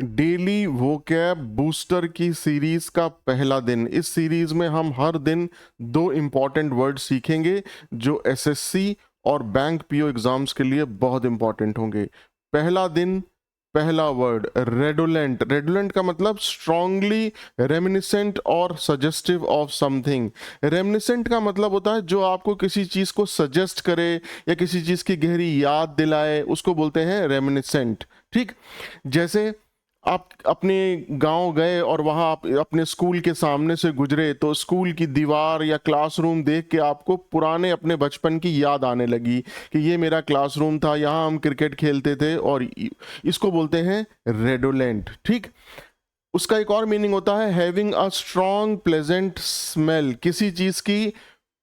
Daily vocab booster की series का पहला दिन। इस सीरीज में हम हर दिन दो इम्पॉर्टेंट वर्ड सीखेंगे जो एसएससी और बैंक पीओ एग्जाम्स के लिए बहुत इंपॉर्टेंट होंगे। पहला दिन, पहला वर्ड रेडोलेंट। रेडोलेंट का मतलब स्ट्रांगली रेमिनिसेंट और सजेस्टिव ऑफ समथिंग। रेमिनिसेंट का मतलब होता है जो आपको किसी चीज को सजेस्ट करे या किसी चीज की गहरी याद दिलाए, उसको बोलते हैं रेमिनिसेंट। ठीक, जैसे आप अपने गांव गए और वहां आप अपने स्कूल के सामने से गुजरे तो स्कूल की दीवार या क्लासरूम देख के आपको पुराने अपने बचपन की याद आने लगी कि ये मेरा क्लासरूम था, यहाँ हम क्रिकेट खेलते थे, और इसको बोलते हैं रेडोलेंट। ठीक, उसका एक और मीनिंग होता है having a strong pleasant smell. किसी चीज की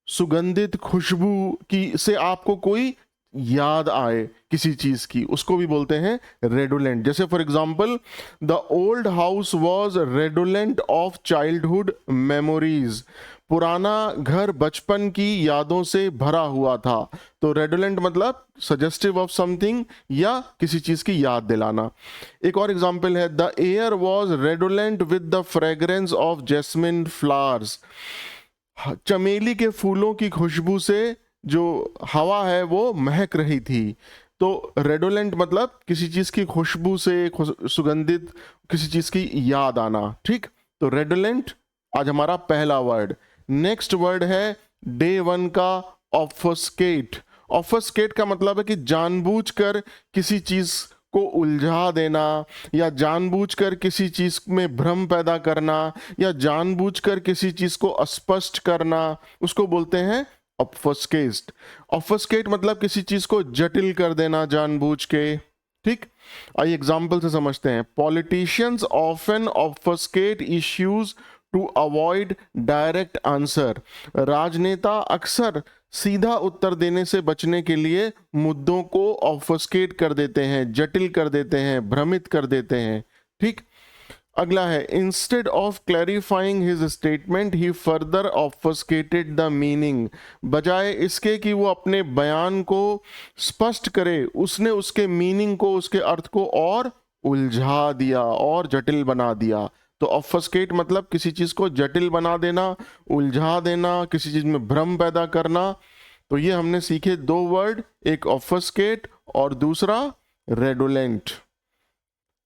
सुगंधित खुशबू की से आपको कोई याद आए किसी चीज की, उसको भी बोलते हैं रेडोलेंट। जैसे for example, the old house was redolent of childhood memories. पुराना घर बचपन की यादों से भरा हुआ था। तो रेडोलेंट मतलब सजेस्टिव ऑफ समथिंग या किसी चीज की याद दिलाना। एक और एग्जांपल है, the air was redolent with the fragrance of jasmine flowers. चमेली के फूलों की खुशबू से जो हवा है वो महक रही थी। तो रेडोलेंट मतलब किसी चीज की खुशबू से सुगंधित किसी चीज की याद आना। ठीक, तो रेडोलेंट आज हमारा पहला वर्ड। नेक्स्ट वर्ड है डे वन का ऑफस्केट। ऑफस्केट का मतलब है कि जानबूझकर किसी चीज को उलझा देना, या जानबूझकर किसी चीज में भ्रम पैदा करना, या जानबूझकर किसी चीज को अस्पष्ट करना, उसको बोलते हैं ऑफस्केट। ऑफस्केट मतलब किसी चीज को जटिल कर देना जानबूझ के। ठीक, आइए एग्जाम्पल से समझते हैं। Politicians often obfuscate issues to avoid direct answer. राजनेता अक्सर सीधा उत्तर देने से बचने के लिए मुद्दों को ऑफस्केट कर देते हैं, जटिल कर देते हैं, भ्रमित कर देते हैं। ठीक, अगला है, instead of clarifying his statement he further obfuscated the meaning. बजाय इसके कि वो अपने बयान को स्पष्ट करे, उसने उसके मीनिंग को, उसके अर्थ को और उलझा दिया और जटिल बना दिया। तो ऑफस्केट मतलब किसी चीज को जटिल बना देना, उलझा देना, किसी चीज में भ्रम पैदा करना। तो ये हमने सीखे दो वर्ड, एक ऑफस्केट और दूसरा रेडोलेंट।